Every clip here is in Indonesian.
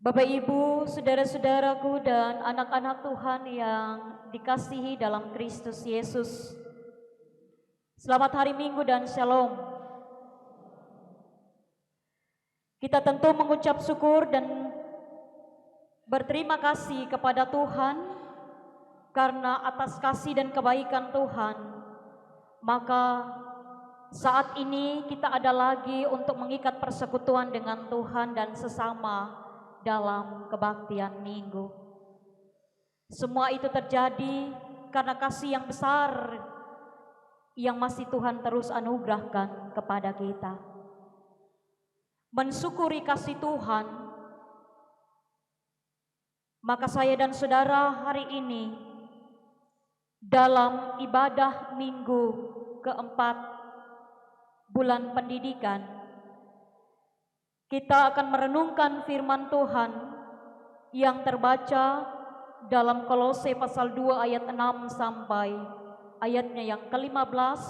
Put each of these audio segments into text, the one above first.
Bapak Ibu, saudara-saudaraku dan anak-anak Tuhan yang dikasihi dalam Kristus Yesus. Selamat hari Minggu dan Shalom. Kita tentu mengucap syukur dan berterima kasih kepada Tuhan karena atas kasih dan kebaikan Tuhan. Maka saat ini kita ada lagi untuk mengikat persekutuan dengan Tuhan dan sesama dalam kebaktian minggu. Semua itu terjadi karena kasih yang besar yang masih Tuhan terus anugerahkan kepada kita. Mensyukuri kasih Tuhan, maka saya dan saudara hari ini dalam ibadah minggu keempat bulan pendidikan, kita akan merenungkan firman Tuhan yang terbaca dalam Kolose pasal 2 ayat 6 sampai ayatnya yang ke-15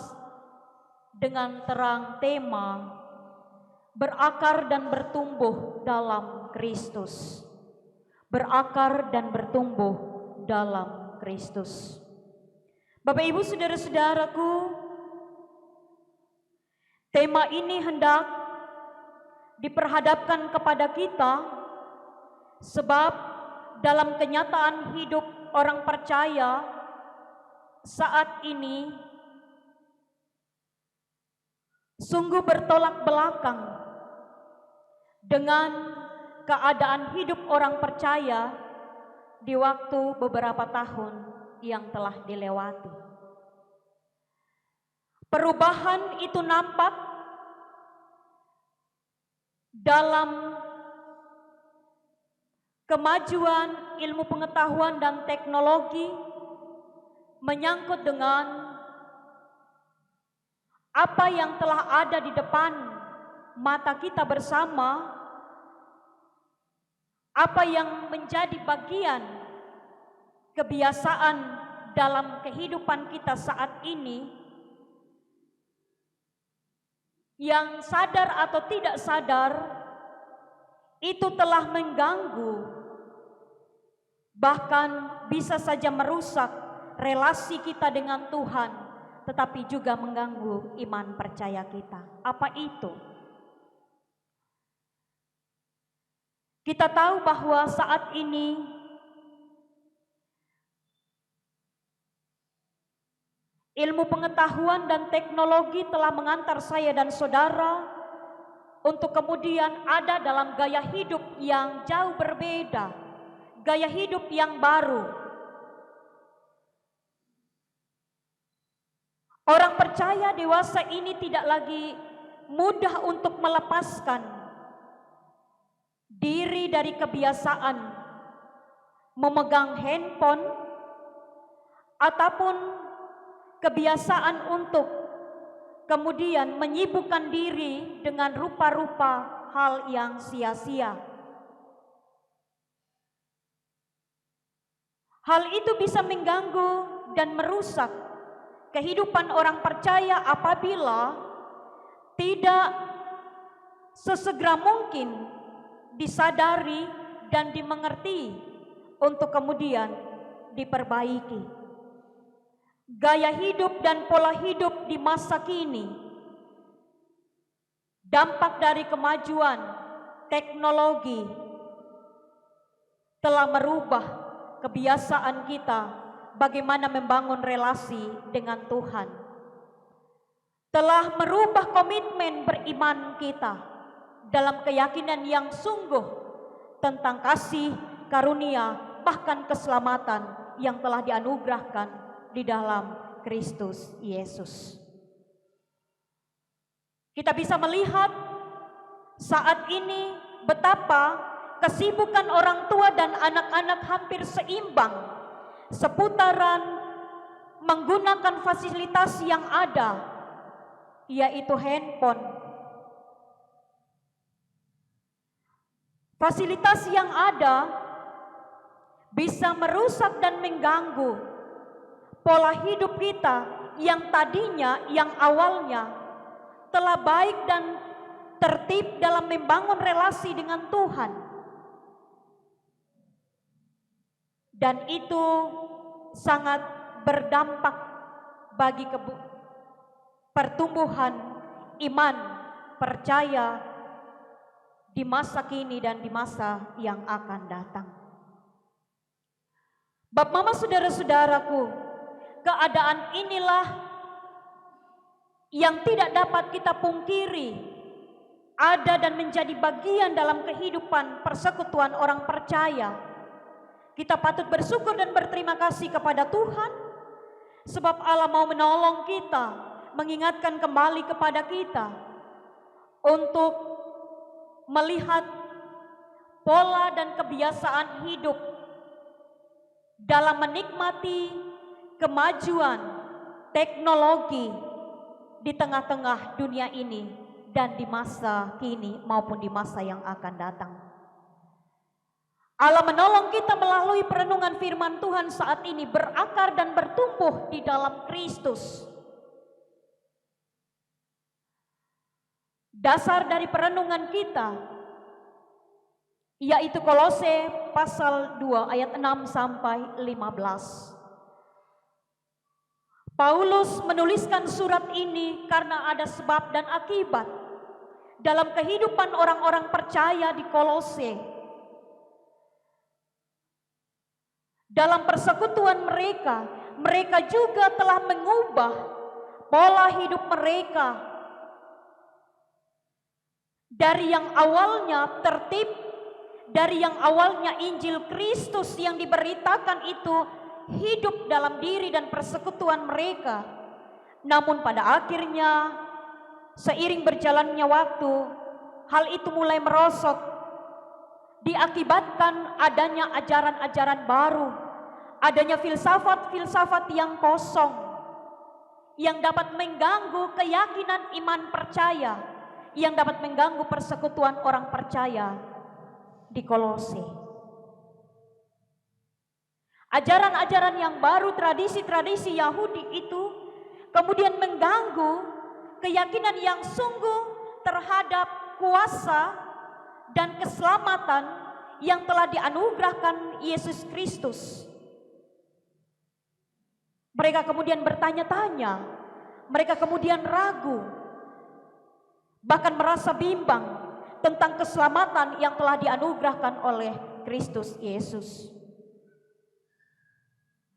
dengan terang tema berakar dan bertumbuh dalam Kristus. Berakar dan bertumbuh dalam Kristus. Bapak Ibu saudara-saudaraku, tema ini hendak diperhadapkan kepada kita sebab dalam kenyataan hidup orang percaya saat ini sungguh bertolak belakang dengan keadaan hidup orang percaya di waktu beberapa tahun yang telah dilewati. Perubahan itu nampak dalam kemajuan ilmu pengetahuan dan teknologi menyangkut dengan apa yang telah ada di depan mata kita bersama, apa yang menjadi bagian kebiasaan dalam kehidupan kita saat ini, yang sadar atau tidak sadar itu telah mengganggu, bahkan bisa saja merusak relasi kita dengan Tuhan, tetapi juga mengganggu iman percaya kita. Apa itu? Kita tahu bahwa saat ini ilmu pengetahuan dan teknologi telah mengantar saya dan saudara untuk kemudian ada dalam gaya hidup yang jauh berbeda, gaya hidup yang baru. Orang percaya dewasa ini tidak lagi mudah untuk melepaskan diri dari kebiasaan memegang handphone ataupun kebiasaan untuk kemudian menyibukkan diri dengan rupa-rupa hal yang sia-sia. Hal itu bisa mengganggu dan merusak kehidupan orang percaya apabila tidak sesegera mungkin disadari dan dimengerti untuk kemudian diperbaiki. Gaya hidup dan pola hidup di masa kini, dampak dari kemajuan teknologi telah merubah kebiasaan kita bagaimana membangun relasi dengan Tuhan, telah merubah komitmen beriman kita dalam keyakinan yang sungguh tentang kasih, karunia, bahkan keselamatan yang telah dianugerahkan di dalam Kristus Yesus. Kita bisa melihat saat ini betapa kesibukan orang tua dan anak-anak hampir seimbang seputaran menggunakan fasilitas yang ada, yaitu handphone. Fasilitas yang ada bisa merusak dan mengganggu pola hidup kita yang tadinya, yang awalnya telah baik dan tertib dalam membangun relasi dengan Tuhan. dan itu sangat berdampak bagi pertumbuhan iman percaya di masa kini dan di masa yang akan datang. Bapak, Mama, saudara-saudaraku, keadaan inilah yang tidak dapat kita pungkiri, ada dan menjadi bagian dalam kehidupan persekutuan orang percaya. Kita patut bersyukur dan berterima kasih kepada Tuhan, sebab Allah mau menolong kita, mengingatkan kembali kepada kita untuk melihat pola dan kebiasaan hidup dalam menikmati kemajuan teknologi di tengah-tengah dunia ini dan di masa kini maupun di masa yang akan datang. Allah menolong kita melalui perenungan firman Tuhan saat ini berakar dan bertumbuh di dalam Kristus. Dasar dari perenungan kita yaitu Kolose pasal 2 ayat 6 sampai 15. Paulus menuliskan surat ini karena ada sebab dan akibat dalam kehidupan orang-orang percaya di Kolose. Dalam persekutuan mereka, mereka juga telah mengubah pola hidup mereka dari yang awalnya tertib, dari yang awalnya Injil Kristus yang diberitakan itu hidup dalam diri dan persekutuan mereka. Namun pada akhirnya seiring berjalannya waktu, hal itu mulai merosot, diakibatkan adanya ajaran-ajaran baru, adanya filsafat-filsafat yang kosong, yang dapat mengganggu keyakinan iman percaya, yang dapat mengganggu persekutuan orang percaya di Kolose. Ajaran-ajaran yang baru, tradisi-tradisi Yahudi itu kemudian mengganggu keyakinan yang sungguh terhadap kuasa dan keselamatan yang telah dianugerahkan Yesus Kristus. Mereka kemudian bertanya-tanya, mereka kemudian ragu, bahkan merasa bimbang tentang keselamatan yang telah dianugerahkan oleh Kristus Yesus.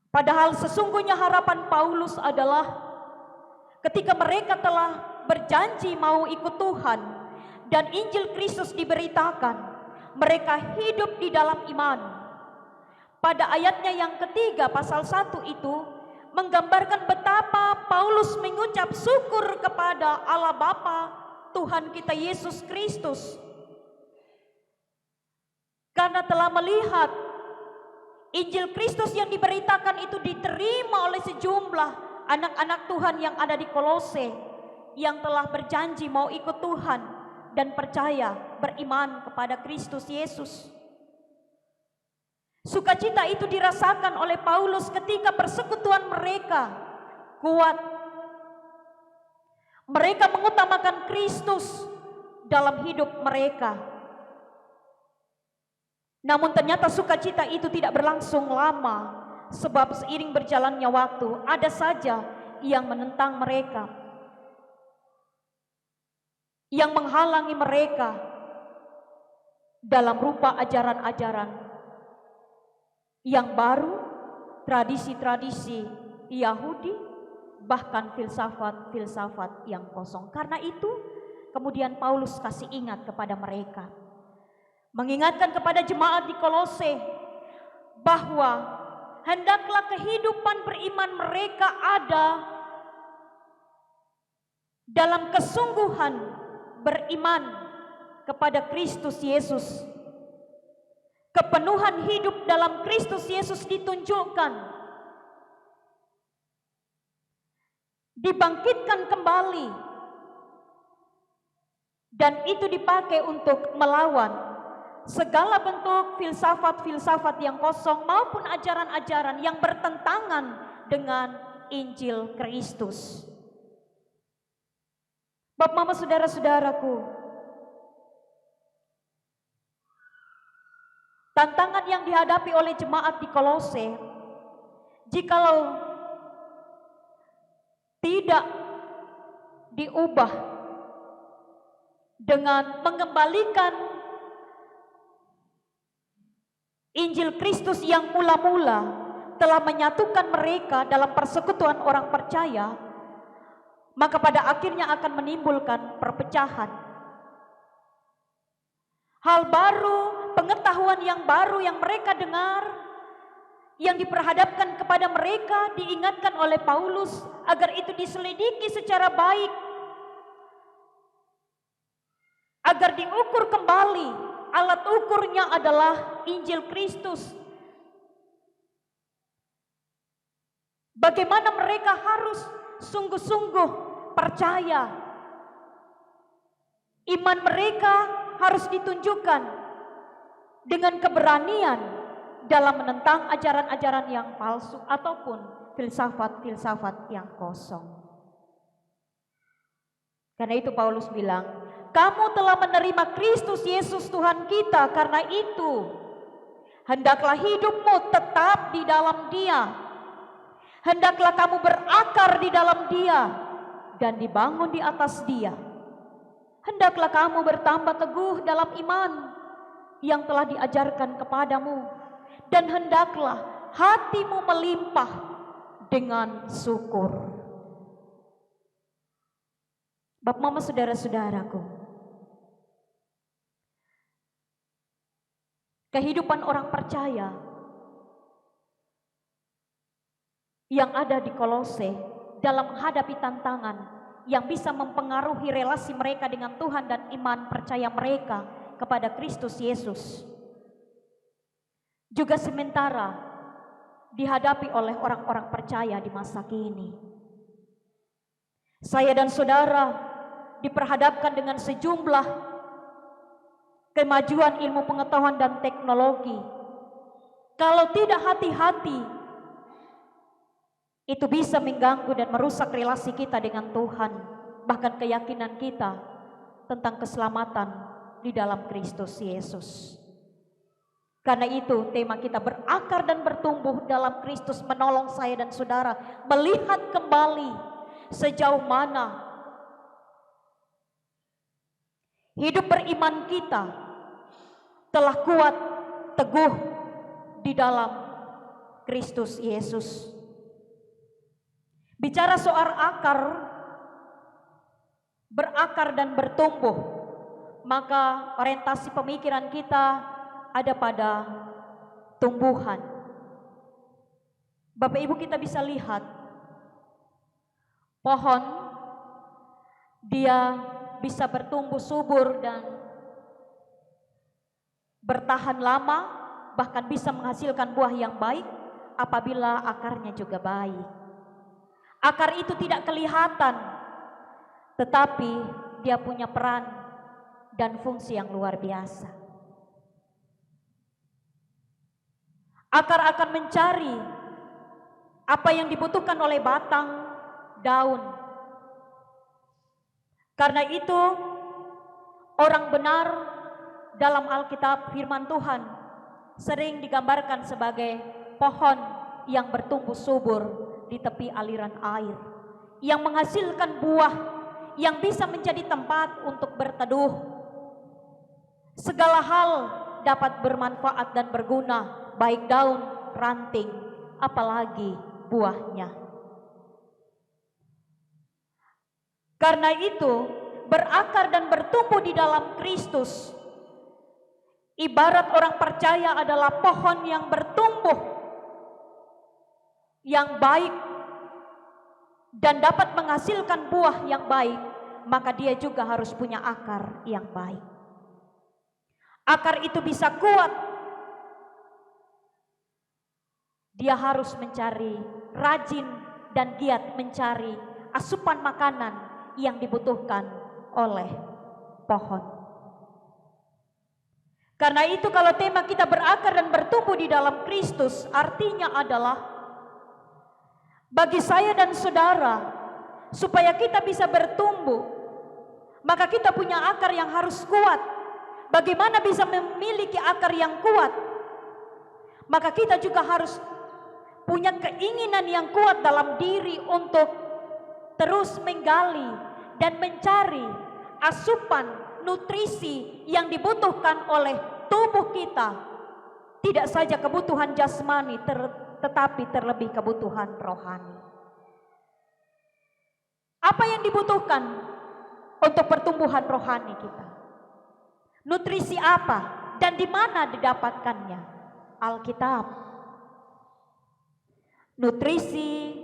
Padahal sesungguhnya harapan Paulus adalah ketika mereka telah berjanji mau ikut Tuhan dan Injil Kristus diberitakan, mereka hidup di dalam iman. Pada ayatnya yang ketiga pasal 1 itu menggambarkan betapa Paulus mengucap syukur kepada Allah Bapa Tuhan kita Yesus Kristus karena telah melihat Injil Kristus yang diberitakan itu diterima oleh sejumlah anak-anak Tuhan yang ada di Kolose yang telah berjanji mau ikut Tuhan dan percaya beriman kepada Kristus Yesus. Sukacita itu dirasakan oleh Paulus ketika persekutuan mereka kuat. Mereka mengutamakan Kristus dalam hidup mereka. Namun ternyata sukacita itu tidak berlangsung lama, sebab seiring berjalannya waktu ada saja yang menentang mereka, yang menghalangi mereka dalam rupa ajaran-ajaran yang baru, tradisi-tradisi Yahudi, bahkan filsafat-filsafat yang kosong. Karena itu kemudian Paulus kasih ingat kepada mereka, mengingatkan kepada jemaat di Kolose bahwa hendaklah kehidupan beriman mereka ada dalam kesungguhan beriman kepada Kristus Yesus. Kepenuhan hidup dalam Kristus Yesus ditunjukkan, dibangkitkan kembali, dan itu dipakai untuk melawan segala bentuk filsafat-filsafat yang kosong maupun ajaran-ajaran yang bertentangan dengan Injil Kristus. Bapak, Mama, saudara-saudaraku, tantangan yang dihadapi oleh jemaat di Kolose, jikalau tidak diubah dengan mengembalikan Injil Kristus yang mula-mula telah menyatukan mereka dalam persekutuan orang percaya, maka pada akhirnya akan menimbulkan perpecahan. Hal baru, pengetahuan yang baru yang mereka dengar, yang diperhadapkan kepada mereka, diingatkan oleh Paulus agar itu diselidiki secara baik, agar diukur kembali. Alat ukurnya adalah Injil Kristus. Bagaimana mereka harus sungguh-sungguh percaya. Iman mereka harus ditunjukkan dengan keberanian dalam menentang ajaran-ajaran yang palsu ataupun filsafat-filsafat yang kosong. Karena itu Paulus bilang, kamu telah menerima Kristus Yesus Tuhan kita, karena itu hendaklah hidupmu tetap di dalam Dia. Hendaklah kamu berakar di dalam Dia dan dibangun di atas Dia. Hendaklah kamu bertambah teguh dalam iman yang telah diajarkan kepadamu, dan hendaklah hatimu melimpah dengan syukur. Bapak, Mama, saudara-saudaraku, kehidupan orang percaya yang ada di Kolose dalam menghadapi tantangan yang bisa mempengaruhi relasi mereka dengan Tuhan dan iman percaya mereka kepada Kristus Yesus juga sementara dihadapi oleh orang-orang percaya di masa kini. Saya dan saudara diperhadapkan dengan sejumlah kemajuan ilmu pengetahuan dan teknologi. Kalau tidak hati-hati, itu bisa mengganggu dan merusak relasi kita dengan Tuhan, bahkan keyakinan kita tentang keselamatan di dalam Kristus Yesus. Karena itu tema kita berakar dan bertumbuh dalam Kristus menolong saya dan saudara melihat kembali sejauh mana hidup beriman kita telah kuat teguh di dalam Kristus Yesus. Bicara soal akar, berakar dan bertumbuh, maka orientasi pemikiran kita ada pada tumbuhan. Bapak Ibu, kita bisa lihat pohon, dia bisa bertumbuh subur dan bertahan lama, bahkan bisa menghasilkan buah yang baik apabila akarnya juga baik. Akar itu tidak kelihatan, tetapi dia punya peran dan fungsi yang luar biasa. Akar akan mencari apa yang dibutuhkan oleh batang, daun. Karena itu orang benar dalam Alkitab firman Tuhan sering digambarkan sebagai pohon yang bertumbuh subur di tepi aliran air, yang menghasilkan buah yang bisa menjadi tempat untuk berteduh. Segala hal dapat bermanfaat dan berguna, baik daun, ranting, apalagi buahnya. Karena itu, berakar dan bertumbuh di dalam Kristus, ibarat orang percaya adalah pohon yang bertumbuh, yang baik dan dapat menghasilkan buah yang baik, maka dia juga harus punya akar yang baik. Akar itu bisa kuat. Dia harus mencari, rajin dan giat mencari asupan makanan yang dibutuhkan oleh pohon. Karena itu kalau tema kita berakar dan bertumbuh di dalam Kristus, artinya adalah bagi saya dan saudara, supaya kita bisa bertumbuh, maka kita punya akar yang harus kuat. Bagaimana bisa memiliki akar yang kuat? maka kita juga harus punya keinginan yang kuat dalam diri untuk terus menggali dan mencari asupan nutrisi yang dibutuhkan oleh tubuh kita. Tidak saja kebutuhan jasmani, tetapi terlebih kebutuhan rohani. Apa yang dibutuhkan untuk pertumbuhan rohani kita? Nutrisi apa dan di mana didapatkannya? Alkitab. Nutrisi,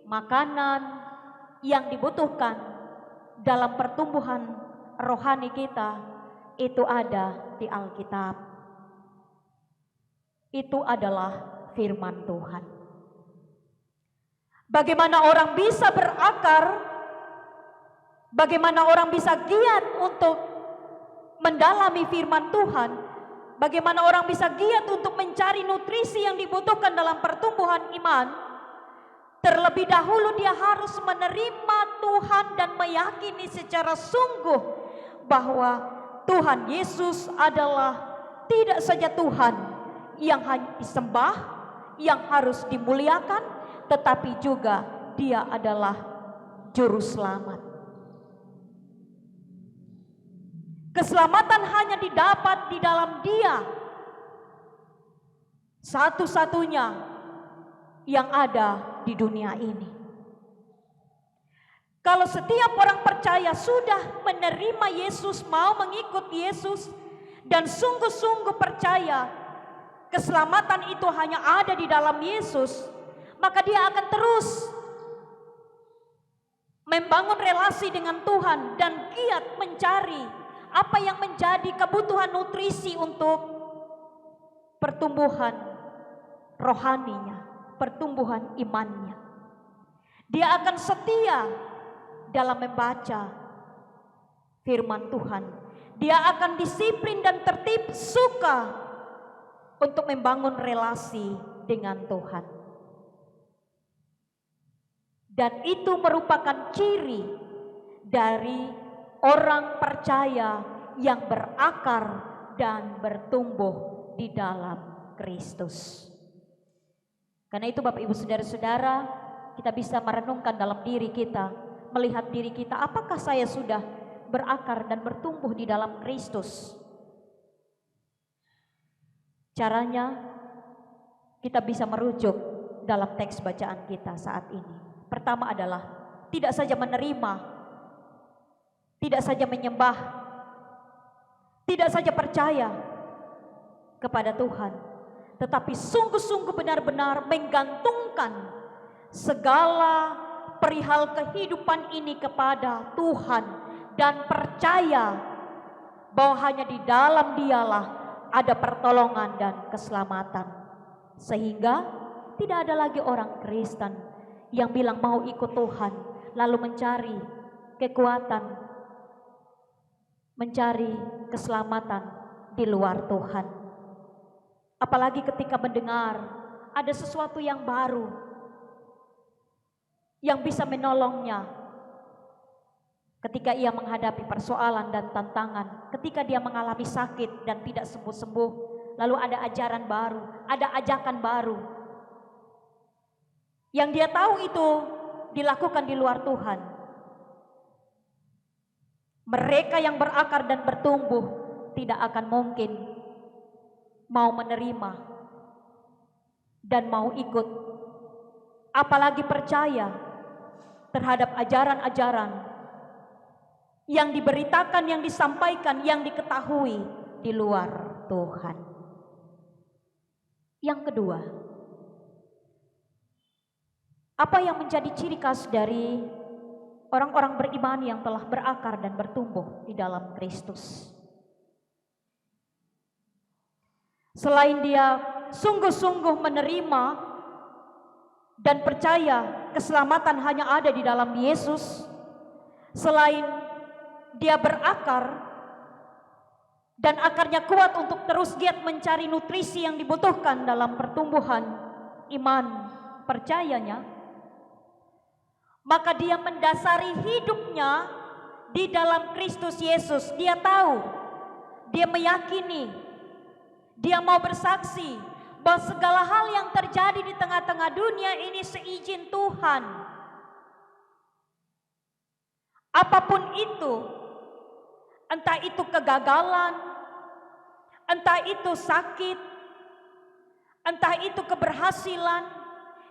makanan yang dibutuhkan dalam pertumbuhan rohani kita itu ada di Alkitab. Itu adalah firman Tuhan. Bagaimana orang bisa berakar? Bagaimana orang bisa giat untuk mendalami firman Tuhan? Bagaimana orang bisa giat untuk mencari nutrisi yang dibutuhkan dalam pertumbuhan iman? Terlebih dahulu dia harus menerima Tuhan dan meyakini secara sungguh bahwa Tuhan Yesus adalah tidak saja Tuhan yang hanya disembah, yang harus dimuliakan, tetapi juga dia adalah juru selamat. Keselamatan hanya didapat di dalam Dia, satu-satunya yang ada di dunia ini. Kalau setiap orang percaya sudah menerima Yesus, mau mengikut Yesus, dan sungguh-sungguh percaya keselamatan itu hanya ada di dalam Yesus, maka dia akan terus membangun relasi dengan Tuhan dan giat mencari apa yang menjadi kebutuhan nutrisi untuk pertumbuhan rohaninya, pertumbuhan imannya. Dia akan setia dalam membaca firman Tuhan. Dia akan disiplin dan tertib, suka untuk membangun relasi dengan Tuhan. Dan itu merupakan ciri dari orang percaya yang berakar dan bertumbuh di dalam Kristus. Karena itu Bapak Ibu Saudara-saudara, kita bisa merenungkan dalam diri kita, melihat diri kita, apakah saya sudah berakar dan bertumbuh di dalam Kristus? Caranya kita bisa merujuk dalam teks bacaan kita saat ini. Pertama adalah tidak saja menerima, tidak saja menyembah, tidak saja percaya kepada Tuhan, tetapi sungguh-sungguh benar-benar menggantungkan segala perihal kehidupan ini kepada Tuhan dan percaya bahwa hanya di dalam Dialah ada pertolongan dan keselamatan. Sehingga tidak ada lagi orang Kristen yang bilang mau ikut Tuhan lalu mencari kekuatan, mencari keselamatan di luar Tuhan. Apalagi ketika mendengar ada sesuatu yang baru yang bisa menolongnya ketika ia menghadapi persoalan dan tantangan, ketika dia mengalami sakit dan tidak sembuh-sembuh, lalu ada ajaran baru, ada ajakan baru yang dia tahu itu dilakukan di luar Tuhan. Mereka yang berakar dan bertumbuh tidak akan mungkin mau menerima dan mau ikut, apalagi percaya terhadap ajaran-ajaran yang diberitakan, yang disampaikan, yang diketahui di luar Tuhan. Yang kedua, apa yang menjadi ciri khas dari orang-orang beriman yang telah berakar dan bertumbuh di dalam Kristus? Selain dia sungguh-sungguh menerima dan percaya keselamatan hanya ada di dalam Yesus, selain dia berakar dan akarnya kuat untuk terus giat mencari nutrisi yang dibutuhkan dalam pertumbuhan iman percayanya, maka dia mendasari hidupnya di dalam Kristus Yesus. Dia tahu, dia meyakini, dia mau bersaksi bahwa segala hal yang terjadi di tengah-tengah dunia ini seizin Tuhan. Apapun itu, entah itu kegagalan, entah itu sakit, entah itu keberhasilan,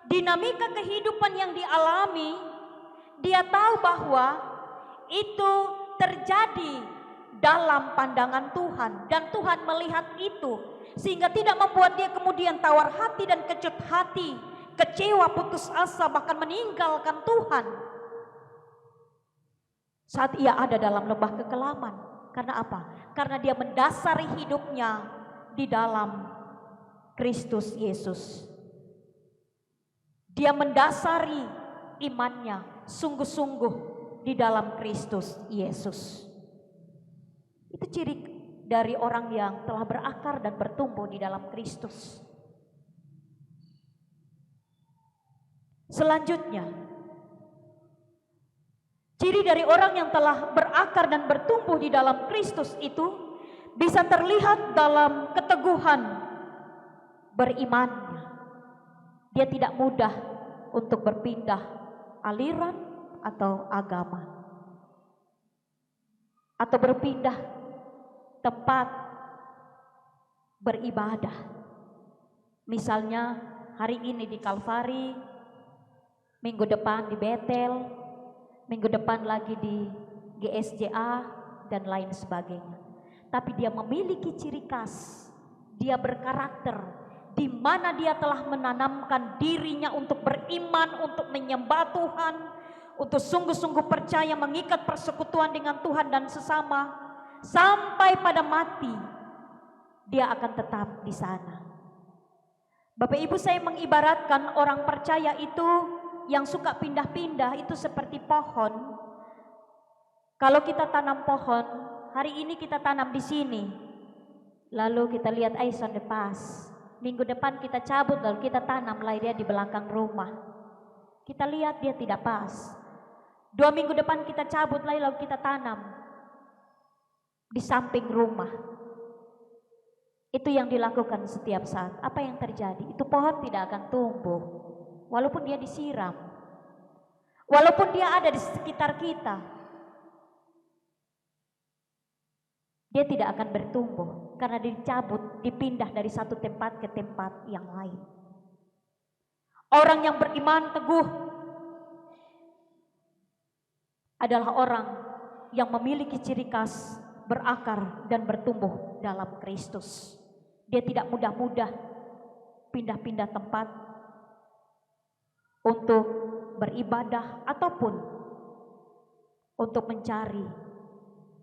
dinamika kehidupan yang dialami, dia tahu bahwa itu terjadi dalam pandangan Tuhan dan Tuhan melihat itu, sehingga tidak membuat dia kemudian tawar hati dan kecut hati, kecewa, putus asa, bahkan meninggalkan Tuhan saat ia ada dalam lembah kekelaman. Karena apa? Karena dia mendasari hidupnya di dalam Kristus Yesus. Dia mendasari imannya sungguh-sungguh di dalam Kristus Yesus. Itu ciri dari orang yang telah berakar dan bertumbuh di dalam Kristus. Selanjutnya, ciri dari orang yang telah berakar dan bertumbuh di dalam Kristus itu bisa terlihat dalam keteguhan berimannya. Dia tidak mudah untuk berpindah aliran atau agama, atau berpindah tempat beribadah. Misalnya hari ini di Kalvari, minggu depan di Betel, minggu depan lagi di GSJA dan lain sebagainya. Tapi dia memiliki ciri khas, dia berkarakter, di mana dia telah menanamkan dirinya untuk beriman, untuk menyembah Tuhan, untuk sungguh-sungguh percaya mengikat persekutuan dengan Tuhan dan sesama. Sampai pada mati dia akan tetap di sana. Bapak Ibu, saya mengibaratkan orang percaya itu yang suka pindah-pindah itu seperti pohon. Kalau kita tanam pohon, hari ini kita tanam di sini, lalu kita lihat son depas, minggu depan kita cabut lalu kita tanam lah dia di belakang rumah. Kita lihat dia tidak pas. 2 minggu depan kita cabut lalu kita tanam di samping rumah. Itu yang dilakukan setiap saat. Apa yang terjadi? Itu pohon tidak akan tumbuh walaupun dia disiram, walaupun dia ada di sekitar kita. Dia tidak akan bertumbuh karena dicabut, dipindah dari satu tempat ke tempat yang lain. Orang yang beriman teguh adalah orang yang memiliki ciri khas berakar dan bertumbuh dalam Kristus. Dia tidak mudah-mudah pindah-pindah tempat untuk beribadah ataupun untuk mencari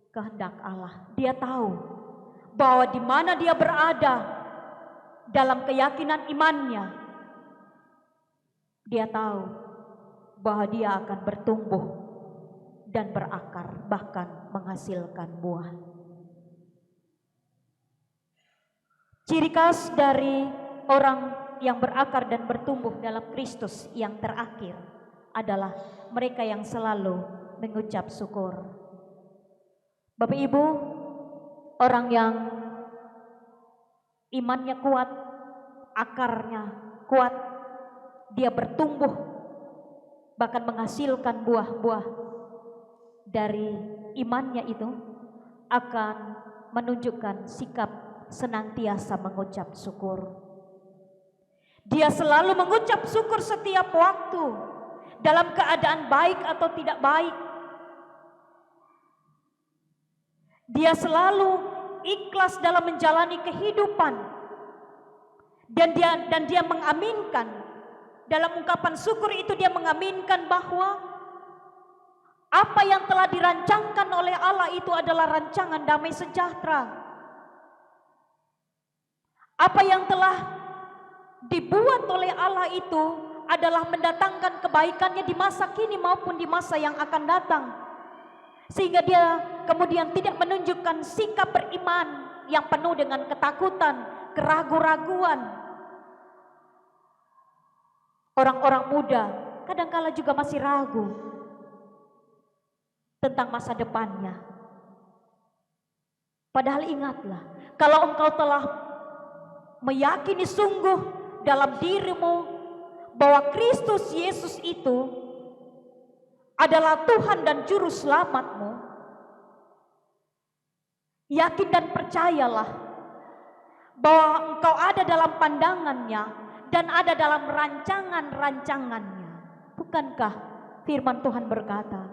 kehendak Allah. Dia tahu bahwa di mana dia berada dalam keyakinan imannya, dia tahu bahwa dia akan bertumbuh dan berakar, bahkan menghasilkan buah. Ciri khas dari orang yang berakar dan bertumbuh dalam Kristus yang terakhir adalah mereka yang selalu mengucap syukur. Bapak Ibu, orang yang imannya kuat, akarnya kuat, dia bertumbuh bahkan menghasilkan buah-buah dari imannya itu, akan menunjukkan sikap senantiasa mengucap syukur. Dia selalu mengucap syukur setiap waktu, dalam keadaan baik atau tidak baik. Dia selalu ikhlas dalam menjalani kehidupan, dan dia mengaminkan dalam ungkapan syukur itu. Dia mengaminkan bahwa apa yang telah dirancangkan oleh Allah itu adalah rancangan damai sejahtera. Apa yang telah dibuat oleh Allah itu adalah mendatangkan kebaikannya di masa kini maupun di masa yang akan datang. Sehingga dia kemudian tidak menunjukkan sikap beriman yang penuh dengan ketakutan, keraguan-raguan. Orang-orang muda kadangkala juga masih ragu tentang masa depannya. Padahal ingatlah, kalau engkau telah meyakini sungguh dalam dirimu bahwa Kristus Yesus itu adalah Tuhan dan Juru Selamatmu, yakin dan percayalah bahwa engkau ada dalam pandangannya dan ada dalam rancangan-rancangannya. Bukankah firman Tuhan berkata,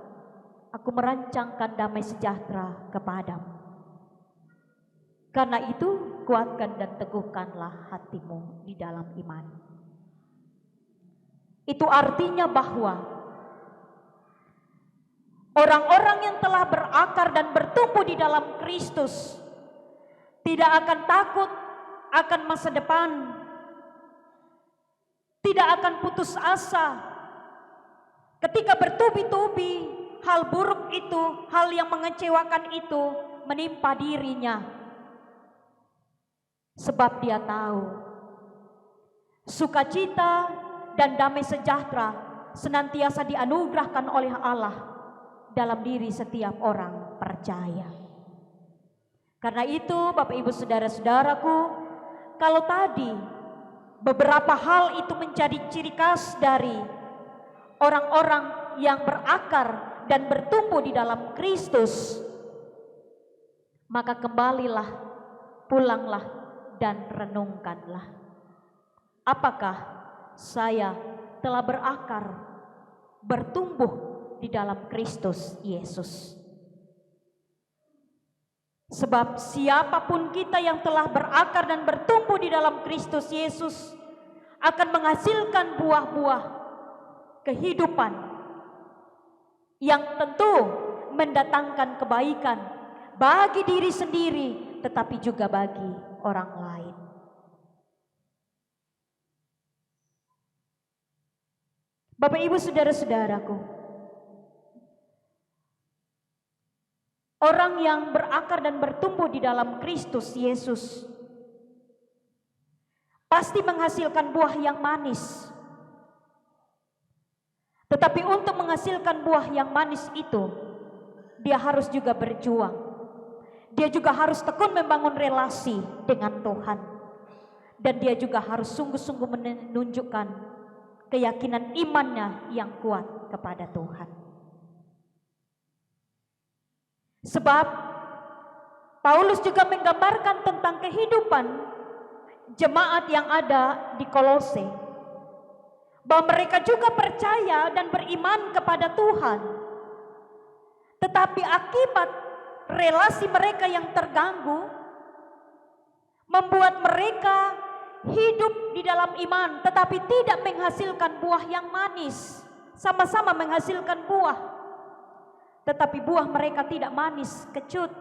aku merancangkan damai sejahtera kepadamu. Karena itu kuatkan dan teguhkanlah hatimu di dalam iman. Itu artinya bahwa orang-orang yang telah berakar dan bertumbuh di dalam Kristus tidak akan takut akan masa depan, tidak akan putus asa ketika bertubi-tubi hal buruk itu, hal yang mengecewakan itu menimpa dirinya. Sebab dia tahu sukacita dan damai sejahtera senantiasa dianugerahkan oleh Allah dalam diri setiap orang percaya. Karena itu Bapak Ibu Saudara-saudaraku, kalau tadi beberapa hal itu menjadi ciri khas dari orang-orang yang berakar dan bertumbuh di dalam Kristus, maka kembalilah, pulanglah dan renungkanlah. Apakah saya telah berakar, bertumbuh di dalam Kristus Yesus? Sebab siapapun kita yang telah berakar dan bertumbuh di dalam Kristus Yesus akan menghasilkan buah-buah kehidupan yang tentu mendatangkan kebaikan bagi diri sendiri, tetapi juga bagi orang lain. Bapak Ibu Saudara-saudaraku, orang yang berakar dan bertumbuh di dalam Kristus Yesus pasti menghasilkan buah yang manis. Tetapi untuk menghasilkan buah yang manis itu, dia harus juga berjuang. Dia juga harus tekun membangun relasi dengan Tuhan. Dan dia juga harus sungguh-sungguh menunjukkan keyakinan imannya yang kuat kepada Tuhan. Sebab Paulus juga menggambarkan tentang kehidupan jemaat yang ada di Kolose, bahwa mereka juga percaya dan beriman kepada Tuhan, tetapi akibat relasi mereka yang terganggu membuat mereka hidup di dalam iman tetapi tidak menghasilkan buah yang manis. Sama-sama menghasilkan buah, tetapi buah mereka tidak manis, kecut.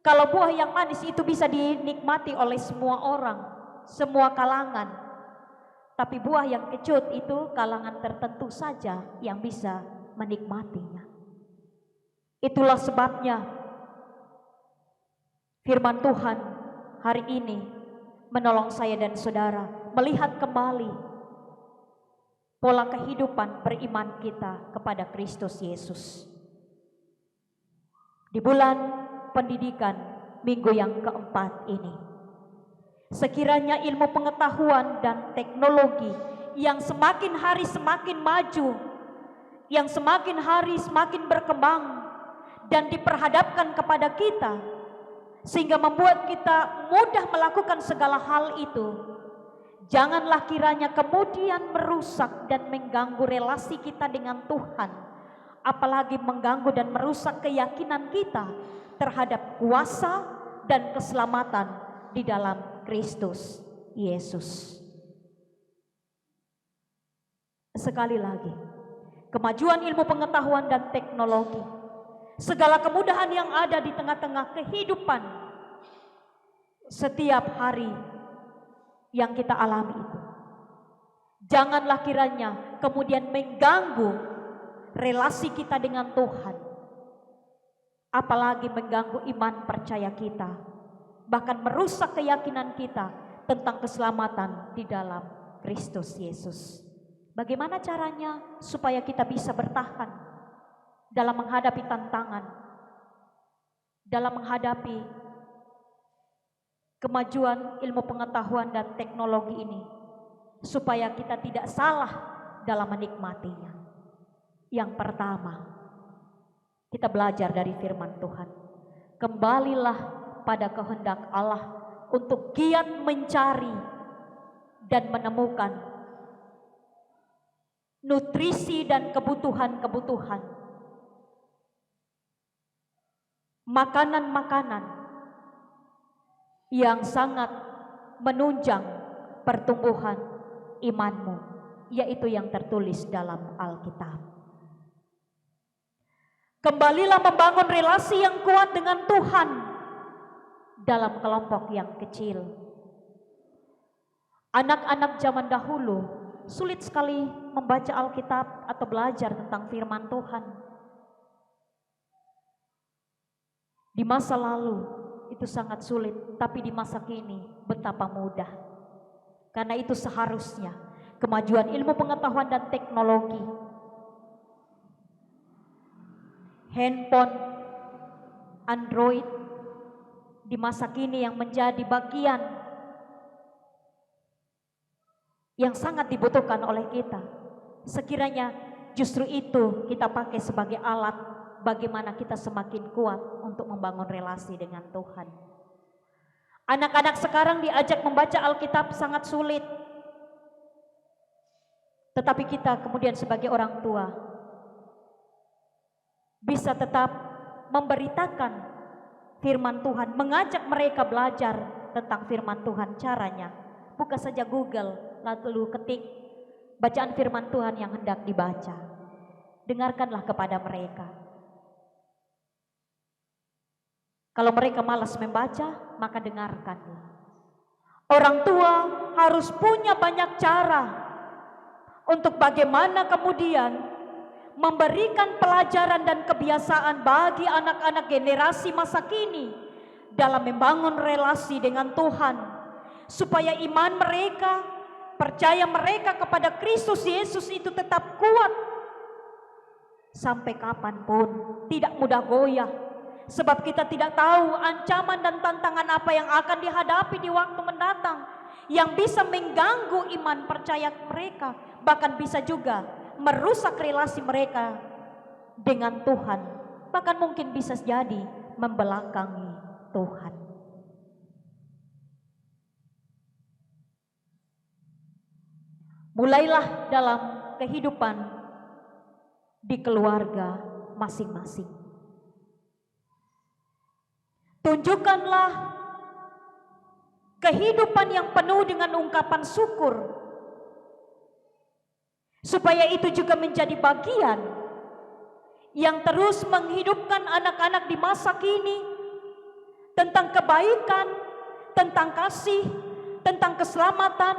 Kalau buah yang manis itu bisa dinikmati oleh semua orang, semua kalangan, tapi buah yang kecut itu kalangan tertentu saja yang bisa menikmatinya. Itulah sebabnya firman Tuhan hari ini menolong saya dan saudara melihat kembali pola kehidupan beriman kita kepada Kristus Yesus. Di bulan pendidikan minggu yang keempat ini, sekiranya ilmu pengetahuan dan teknologi yang semakin hari semakin maju, yang semakin hari semakin berkembang dan diperhadapkan kepada kita, sehingga membuat kita mudah melakukan segala hal itu, janganlah kiranya kemudian merusak dan mengganggu relasi kita dengan Tuhan, apalagi mengganggu dan merusak keyakinan kita terhadap kuasa dan keselamatan di dalam Kristus Yesus. Sekali lagi, kemajuan ilmu pengetahuan dan teknologi, segala kemudahan yang ada di tengah-tengah kehidupan setiap hari yang kita alami itu, janganlah kiranya kemudian mengganggu relasi kita dengan Tuhan, apalagi mengganggu iman percaya kita, bahkan merusak keyakinan kita tentang keselamatan di dalam Kristus Yesus. Bagaimana caranya supaya kita bisa bertahan dalam menghadapi tantangan, dalam menghadapi kemajuan ilmu pengetahuan dan teknologi ini, supaya kita tidak salah dalam menikmatinya. Yang pertama, kita belajar dari firman Tuhan. Kembalilah pada kehendak Allah untuk giat mencari dan menemukan nutrisi dan kebutuhan-kebutuhan, makanan-makanan yang sangat menunjang pertumbuhan imanmu, yaitu yang tertulis dalam Alkitab. Kembalilah membangun relasi yang kuat dengan Tuhan dalam kelompok yang kecil. Anak-anak zaman dahulu sulit sekali membaca Alkitab atau belajar tentang firman Tuhan. Di masa lalu itu sangat sulit, tapi di masa kini betapa mudah. Karena itu seharusnya kemajuan ilmu pengetahuan dan teknologi, handphone, Android di masa kini yang menjadi bagian yang sangat dibutuhkan oleh kita. Sekiranya justru itu kita pakai sebagai alat bagaimana kita semakin kuat untuk membangun relasi dengan Tuhan. Anak-anak sekarang diajak membaca Alkitab sangat sulit. Tetapi kita kemudian sebagai orang tua bisa tetap memberitakan firman Tuhan, mengajak mereka belajar tentang firman Tuhan. Caranya buka saja Google, lalu ketik bacaan firman Tuhan yang hendak dibaca. Dengarkanlah kepada mereka. Kalau mereka malas membaca, maka dengarkanlah. Orang tua harus punya banyak cara untuk bagaimana kemudian memberikan pelajaran dan kebiasaan bagi anak-anak generasi masa kini dalam membangun relasi dengan Tuhan, supaya iman mereka, percaya mereka kepada Kristus Yesus itu tetap kuat sampai kapanpun, tidak mudah goyah. Sebab kita tidak tahu ancaman dan tantangan apa yang akan dihadapi di waktu mendatang, yang bisa mengganggu iman percaya mereka, bahkan bisa juga merusak relasi mereka dengan Tuhan, bahkan mungkin bisa jadi membelakangi Tuhan. Mulailah dalam kehidupan di keluarga masing-masing. Tunjukkanlah kehidupan yang penuh dengan ungkapan syukur, supaya itu juga menjadi bagian yang terus menghidupkan anak-anak di masa kini tentang kebaikan, tentang kasih, tentang keselamatan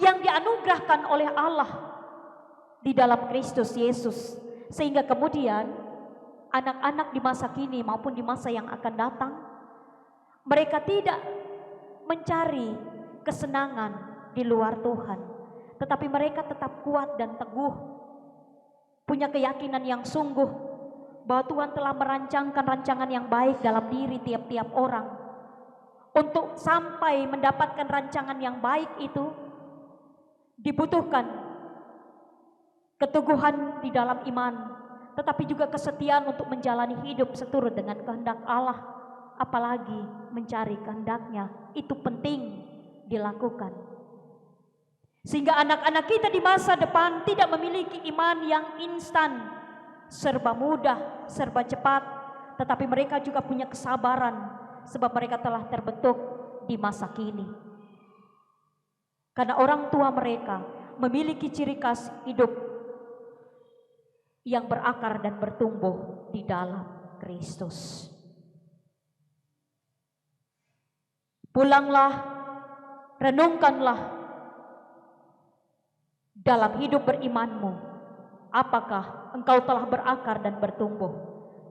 yang dianugerahkan oleh Allah di dalam Kristus Yesus. Sehingga kemudian anak-anak di masa kini maupun di masa yang akan datang, mereka tidak mencari kesenangan di luar Tuhan, tetapi mereka tetap kuat dan teguh, punya keyakinan yang sungguh bahwa Tuhan telah merancangkan rancangan yang baik dalam diri tiap-tiap orang. Untuk sampai mendapatkan rancangan yang baik itu dibutuhkan keteguhan di dalam iman, tetapi juga kesetiaan untuk menjalani hidup seturut dengan kehendak Allah. Apalagi mencari kehendaknya, itu penting dilakukan. Sehingga anak-anak kita di masa depan tidak memiliki iman yang instan, serba mudah, serba cepat, tetapi mereka juga punya kesabaran, sebab mereka telah terbentuk di masa kini. Karena orang tua mereka memiliki ciri khas hidup yang berakar dan bertumbuh di dalam Kristus. Pulanglah, renungkanlah dalam hidup berimanmu, apakah engkau telah berakar dan bertumbuh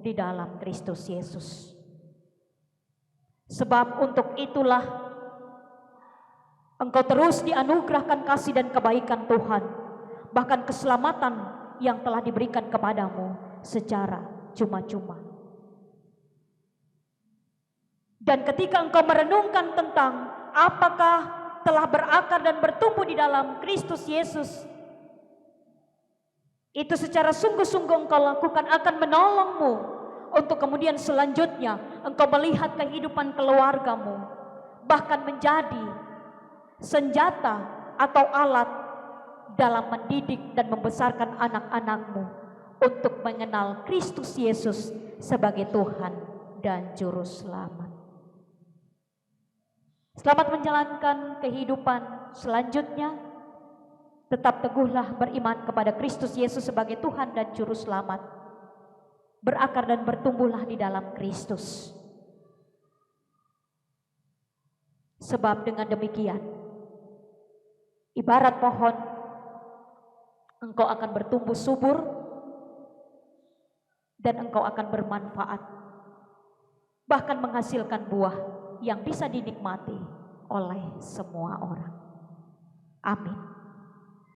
di dalam Kristus Yesus. Sebab untuk itulah engkau terus dianugerahkan kasih dan kebaikan Tuhan, bahkan keselamatan yang telah diberikan kepadamu secara cuma-cuma. Dan ketika engkau merenungkan tentang apakah telah berakar dan bertumbuh di dalam Kristus Yesus, itu secara sungguh-sungguh engkau lakukan akan menolongmu untuk kemudian selanjutnya engkau melihat kehidupan keluargamu bahkan menjadi senjata atau alat dalam mendidik dan membesarkan anak-anakmu untuk mengenal Kristus Yesus sebagai Tuhan dan Juru Selamat. Selamat menjalankan kehidupan selanjutnya. Tetap teguhlah beriman kepada Kristus Yesus sebagai Tuhan dan Juru Selamat. Berakar dan bertumbuhlah di dalam Kristus. Sebab dengan demikian, ibarat pohon, engkau akan bertumbuh subur dan engkau akan bermanfaat, bahkan menghasilkan buah yang bisa dinikmati oleh semua orang. Amin.